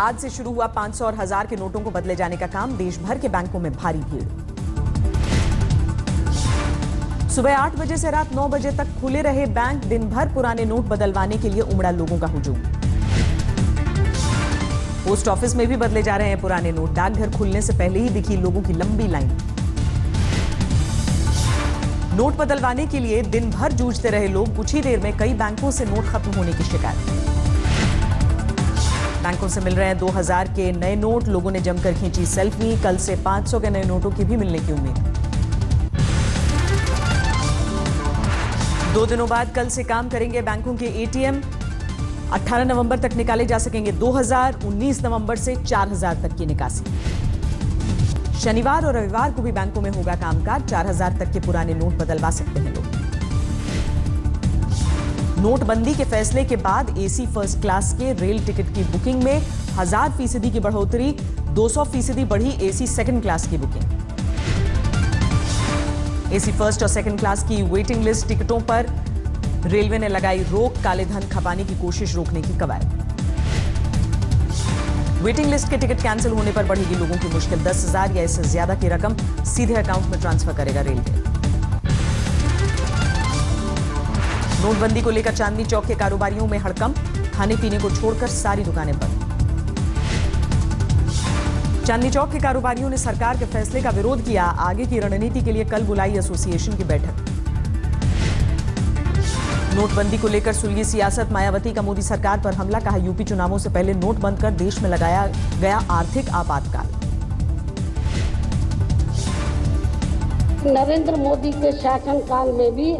आज से शुरू हुआ 500 और 1000 के नोटों को बदले जाने का काम। देश भर के बैंकों में भारी भीड़। सुबह 8 बजे से रात 9 बजे तक खुले रहे बैंक। दिन भर पुराने नोट बदलवाने के लिए उमड़ा लोगों का हुजूम। पोस्ट ऑफिस में भी बदले जा रहे हैं पुराने नोट। डाकघर खुलने से पहले ही दिखी लोगों की लंबी लाइन। नोट बदलवाने के लिए दिन भर जूझते रहे लोग। कुछ ही देर में कई बैंकों से नोट खत्म होने की शिकायत। बैंकों से मिल रहे हैं 2000 के नए नोट। लोगों ने जमकर खींची सेल्फी। कल से 500 के नए नोटों की भी मिलने की उम्मीद। 2 दिनों बाद कल से काम करेंगे बैंकों के एटीएम। 18 नवंबर तक निकाले जा सकेंगे 2000। 19 नवंबर से 4000 तक की निकासी। शनिवार और रविवार को भी बैंकों में होगा कामकाज। 4000 तक के पुराने नोट बदलवा सकते हैं लोग। नोटबंदी के फैसले के बाद एसी फर्स्ट क्लास के रेल टिकट की बुकिंग में 1000% की बढ़ोतरी। 200% बढ़ी एसी सेकंड क्लास की बुकिंग। एसी फर्स्ट और सेकंड क्लास की वेटिंग लिस्ट टिकटों पर रेलवे ने लगाई रोक। काले धन खपाने की कोशिश रोकने की कवायद। वेटिंग लिस्ट के टिकट कैंसिल होने पर बढ़ेगी लोगों की मुश्किल। 10,000 या इससे ज्यादा की रकम सीधे अकाउंट में ट्रांसफर करेगा रेलवे। नोटबंदी को लेकर चांदनी चौक के कारोबारियों में हड़कंप। खाने पीने को छोड़कर सारी दुकानें बंद। चांदनी चौक के कारोबारियों ने सरकार के फैसले का विरोध किया। आगे की रणनीति के लिए कल बुलाई एसोसिएशन की बैठक। नोटबंदी को लेकर सुलगी सियासत। मायावती का मोदी सरकार पर हमला। कहा यूपी चुनावों से पहले नोट बंद कर देश में लगाया गया आर्थिक आपातकाल। नरेंद्र मोदी के शासनकाल में भी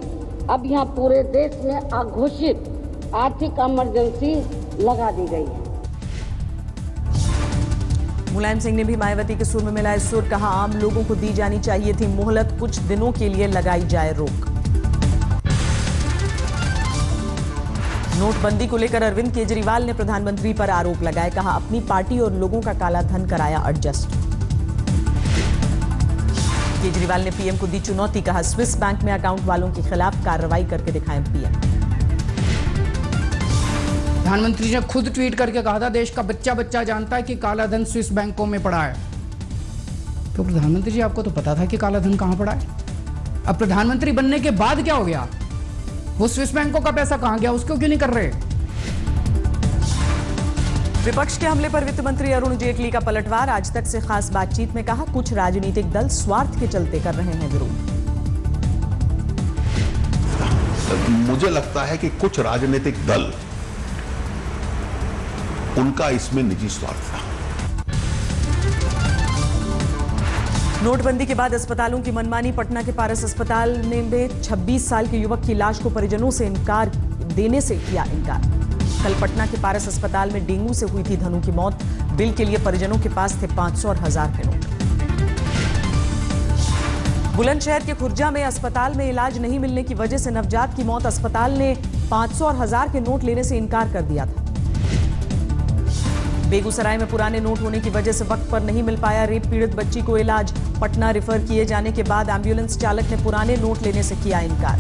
अब यहाँ पूरे देश में अघोषित आर्थिक इमरजेंसी लगा दी गई है। मुलायम सिंह ने भी मायावती के सुर में मिलाए सुर। कहा आम लोगों को दी जानी चाहिए थी मोहलत। कुछ दिनों के लिए लगाई जाए रोक। नोटबंदी को लेकर अरविंद केजरीवाल ने प्रधानमंत्री पर आरोप लगाए। कहा अपनी पार्टी और लोगों का काला धन कराया एडजस्ट। केजरीवाल ने पीएम को दी चुनौती। कहा स्विस बैंक में अकाउंट वालों के खिलाफ कार्रवाई करके दिखाएं पीएम। प्रधानमंत्री ने खुद ट्वीट करके कहा था देश का बच्चा बच्चा जानता है कि काला धन स्विस बैंकों में पड़ा है। तो प्रधानमंत्री जी आपको तो पता था कि काला धन कहां पड़ा है। अब प्रधानमंत्री बनने के बाद क्या हो गया? वो स्विस बैंकों का पैसा कहां गया? उसको क्यों नहीं कर रहे? विपक्ष के हमले पर वित्त मंत्री अरुण जेटली का पलटवार। आज तक से खास बातचीत में कहा कुछ राजनीतिक दल स्वार्थ के चलते कर रहे हैं विरोध। मुझे लगता है कि कुछ राजनीतिक दल उनका इसमें निजी स्वार्थ था। नोटबंदी के बाद अस्पतालों की मनमानी। पटना के पारस अस्पताल में 26 साल के युवक की लाश को परिजनों से देने से किया इनकार। कल पटना के पारस अस्पताल में डेंगू से हुई थी धनु की मौत। बिल के लिए परिजनों के पास थे 500 और 1000 के नोट। बुलंदशहर के खुर्जा में अस्पताल में इलाज नहीं मिलने की वजह से नवजात की मौत। अस्पताल ने 500 और 1000 के नोट लेने से इनकार कर दिया था। बेगूसराय में पुराने नोट होने की वजह से वक्त पर नहीं मिल पाया रेप पीड़ित बच्ची को इलाज। पटना रेफर किए जाने के बाद एम्बुलेंस चालक ने पुराने नोट लेने से किया इनकार।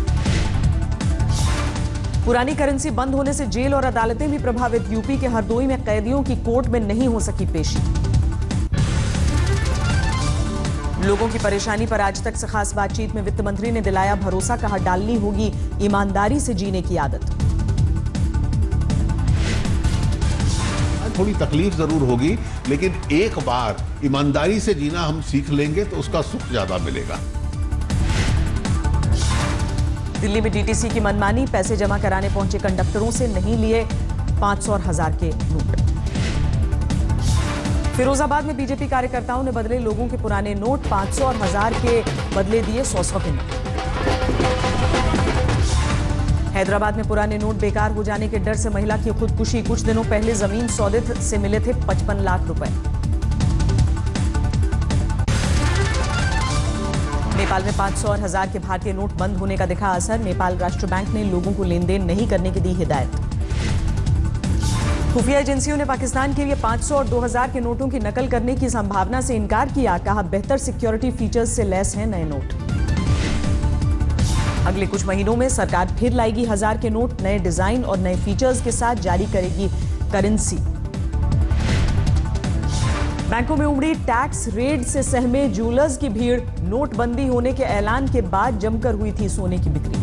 पुरानी करेंसी बंद होने से जेल और अदालतें भी प्रभावित। यूपी के हरदोई में कैदियों की कोर्ट में नहीं हो सकी पेशी। लोगों की परेशानी पर आज तक से खास बातचीत में वित्त मंत्री ने दिलाया भरोसा। कहा डालनी होगी ईमानदारी से जीने की आदत। थोड़ी तकलीफ जरूर होगी, लेकिन एक बार ईमानदारी से जीना हम सीख लेंगे तो उसका सुख ज्यादा मिलेगा। दिल्ली में डीटीसी की मनमानी। पैसे जमा कराने पहुंचे कंडक्टरों से नहीं लिए 500 और 1000 के नोट। फिरोजाबाद में बीजेपी कार्यकर्ताओं ने बदले लोगों के पुराने नोट। 500 और 1000 के बदले दिए 100-100 के नोट। हैदराबाद में पुराने नोट बेकार हो जाने के डर से महिला की खुदकुशी। कुछ दिनों पहले जमीन सौदे से मिले थे 55 लाख रुपए। नेपाल में 500 और 1000 के भारतीय नोट बंद होने का दिखा असर। नेपाल राष्ट्र बैंक ने लोगों को लेन देन नहीं करने की दी हिदायत। खुफिया एजेंसियों ने पाकिस्तान के लिए 500 और 2000 के नोटों की नकल करने की संभावना से इनकार किया। कहा बेहतर सिक्योरिटी फीचर्स से लैस हैं नए नोट। अगले कुछ महीनों में सरकार फिर लाएगी 1000 के नोट। नए डिजाइन और नए फीचर्स के साथ जारी करेगी करेंसी। बैंकों में उमड़ी टैक्स रेड से सहमे ज्वेलर्स की भीड़। नोटबंदी होने के ऐलान के बाद जमकर हुई थी सोने की बिक्री।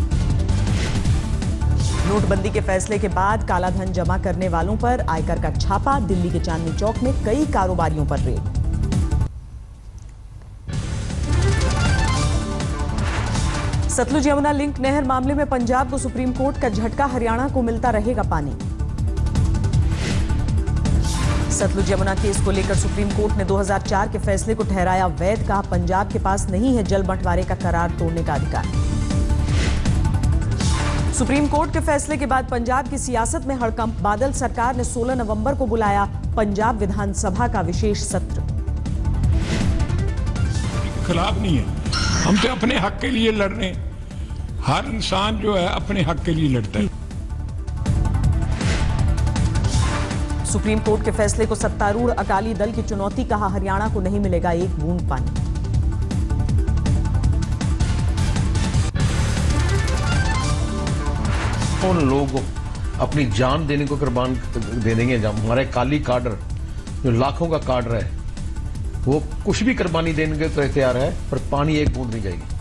नोटबंदी के फैसले के बाद कालाधन जमा करने वालों पर आयकर का छापा। दिल्ली के चांदनी चौक में कई कारोबारियों पर रेड। सतलुज यमुना लिंक नहर मामले में पंजाब को सुप्रीम कोर्ट का झटका। हरियाणा को मिलता रहेगा पानी। सतलुज यमुना केस को लेकर सुप्रीम कोर्ट ने 2004 के फैसले को ठहराया वैध। कहा पंजाब के पास नहीं है जल बंटवारे का करार तोड़ने का अधिकार। सुप्रीम कोर्ट के फैसले के बाद पंजाब की सियासत में हड़कंप। बादल सरकार ने 16 नवंबर को बुलाया पंजाब विधानसभा का विशेष सत्र। खिलाफ नहीं है, हम तो अपने हक के लिए लड़ रहे हैं। हर इंसान जो है अपने हक के लिए लड़ता है। सुप्रीम कोर्ट के फैसले को सत्तारूढ़ अकाली दल की चुनौती। कहा हरियाणा को नहीं मिलेगा एक बूंद पानी। उन लोगों को अपनी जान देने को कुर्बान दे देंगे। जब हमारे काली काडर जो लाखों का काडर है वो कुछ भी कुर्बानी देने के तो तैयार है, पर पानी एक बूंद नहीं जाएगी।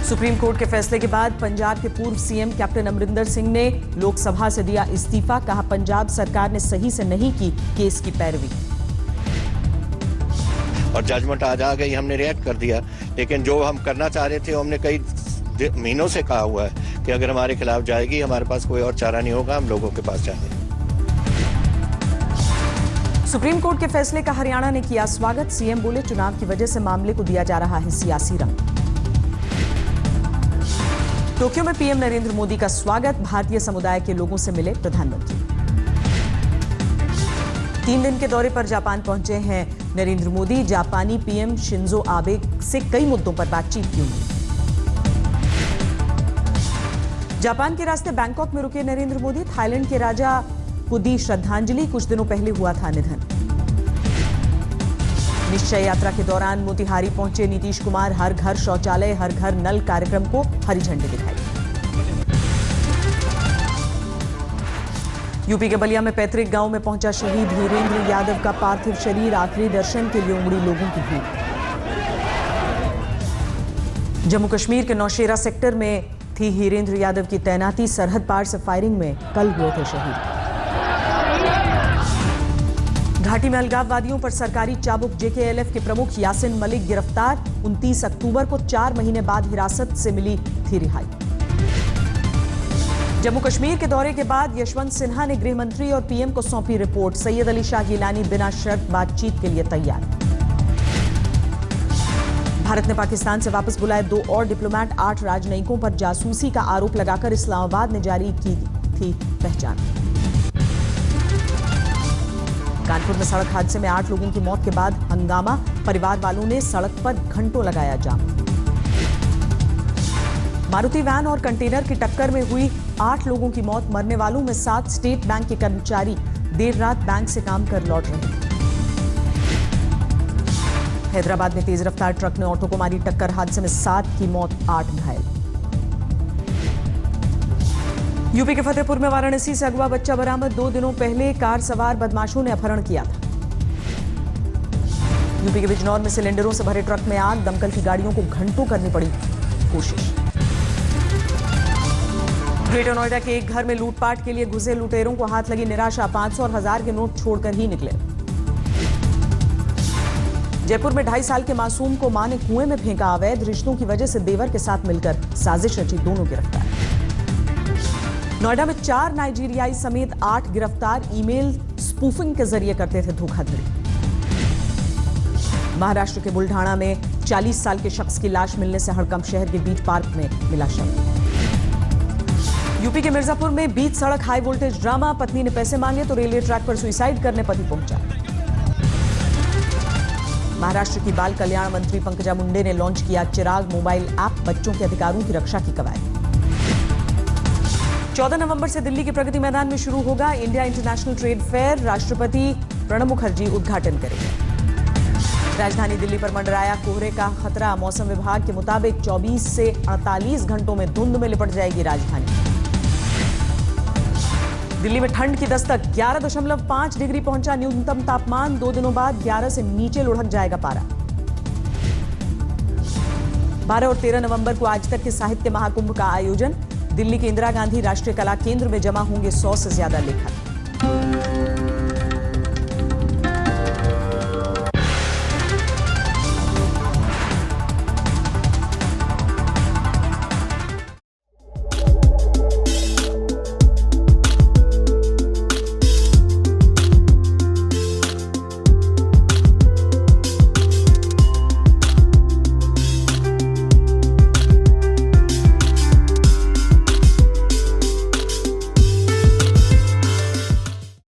सुप्रीम कोर्ट के फैसले के बाद पंजाब के पूर्व सीएम कैप्टन अमरिंदर सिंह ने लोकसभा से दिया इस्तीफा। कहा पंजाब सरकार ने सही से नहीं की केस की पैरवी। और जजमेंट आज आ गई, हमने रिएक्ट कर दिया। लेकिन जो हम करना चाह रहे थे, हमने कई महीनों से कहा हुआ है कि अगर हमारे खिलाफ जाएगी, हमारे पास कोई और चारा नहीं होगा, हम लोगों के पास जाएंगे। सुप्रीम कोर्ट के फैसले का हरियाणा ने किया स्वागत। सीएम बोले चुनाव की वजह से मामले को दिया जा रहा है सियासी रंग। टोक्यो में पीएम नरेंद्र मोदी का स्वागत। भारतीय समुदाय के लोगों से मिले प्रधानमंत्री। 3 दिन के दौरे पर जापान पहुंचे हैं नरेंद्र मोदी। जापानी पीएम शिंजो आबे से कई मुद्दों पर बातचीत की होगी। जापान के रास्ते बैंकॉक में रुके नरेंद्र मोदी। थाईलैंड के राजा को दी श्रद्धांजलि। कुछ दिनों पहले हुआ था निधन। निश्चय यात्रा के दौरान मोतिहारी पहुंचे नीतीश कुमार। हर घर शौचालय हर घर नल कार्यक्रम को हरी झंडी दिखाई। यूपी के बलिया में पैतृक गांव में पहुंचा शहीद हीरेंद्र यादव का पार्थिव शरीर। आखिरी दर्शन के लिए उमड़ी लोगों की भीड़। जम्मू कश्मीर के नौशेरा सेक्टर में थी हीरेंद्र यादव की तैनाती। सरहद पार से फायरिंग में कल हुए थे शहीद। घाटी में अलगाववादियों पर सरकारी चाबुक। जेकेएलएफ के प्रमुख यासिन मलिक गिरफ्तार। 29 अक्टूबर को 4 महीने बाद हिरासत से मिली थी रिहाई। जम्मू कश्मीर के दौरे के बाद यशवंत सिन्हा ने गृह मंत्री और पीएम को सौंपी रिपोर्ट। सैयद अली शाह गिलानी बिना शर्त बातचीत के लिए तैयार। भारत ने पाकिस्तान से वापस बुलाए 2 और डिप्लोमेट। 8 राजनयिकों पर जासूसी का आरोप लगाकर इस्लामाबाद ने जारी की थी पहचान। कानपुर में सड़क हादसे में 8 लोगों की मौत के बाद हंगामा। परिवार वालों ने सड़क पर घंटों लगाया जाम। मारुति वैन और कंटेनर की टक्कर में हुई 8 लोगों की मौत। मरने वालों में 7 स्टेट बैंक के कर्मचारी देर रात बैंक से काम कर लौट रहे थे। हैदराबाद में तेज रफ्तार ट्रक ने ऑटो को मारी टक्कर। हादसे में 7 की मौत 8 घायल। यूपी के फतेहपुर में वाराणसी से अगवा बच्चा बरामद। 2 दिनों पहले कार सवार बदमाशों ने अपहरण किया था। यूपी के बिजनौर में सिलेंडरों से भरे ट्रक में आग। दमकल की गाड़ियों को घंटों करनी पड़ी कोशिश। ग्रेटर नोएडा के एक घर में लूटपाट के लिए घुसे लुटेरों को हाथ लगी निराशा। 500 और 1000 के नोट छोड़कर ही निकले। जयपुर में 2.5 साल के मासूम को मां ने कुएं में फेंका। अवैध रिश्तों की वजह से देवर के साथ मिलकर साजिश रची। दोनों गिरफ्तार। नोएडा में 4 नाइजीरियाई समेत 8 गिरफ्तार। ईमेल स्पूफिंग के जरिए करते थे धोखाधड़ी। महाराष्ट्र के बुल्ढाणा में 40 साल के शख्स की लाश मिलने से हड़कंप। शहर के बीच पार्क में मिला शव। यूपी के मिर्जापुर में बीच सड़क हाई वोल्टेज ड्रामा। पत्नी ने पैसे मांगे तो रेलवे ट्रैक पर सुसाइड करने पति पहुंचा। महाराष्ट्र की बाल कल्याण मंत्री पंकजा मुंडे ने लॉन्च किया चिराग मोबाइल ऐप। बच्चों के अधिकारों की रक्षा की कवायद। 14 नवंबर से दिल्ली के प्रगति मैदान में शुरू होगा इंडिया इंटरनेशनल ट्रेड फेयर। राष्ट्रपति प्रणब मुखर्जी उद्घाटन करेंगे। राजधानी दिल्ली पर मंडराया कोहरे का खतरा। मौसम विभाग के मुताबिक 24 से 48 घंटों में धुंध में लिपट जाएगी राजधानी। दिल्ली में ठंड की दस्तक, 11.5 डिग्री पहुंचा न्यूनतम तापमान। 2 दिनों बाद 11 से नीचे लुढ़क जाएगा पारा। 12 और 13 नवंबर को आज तक के साहित्य महाकुंभ का आयोजन। दिल्ली के इंदिरा गांधी राष्ट्रीय कला केंद्र में जमा होंगे 100 से ज्यादा लेखक।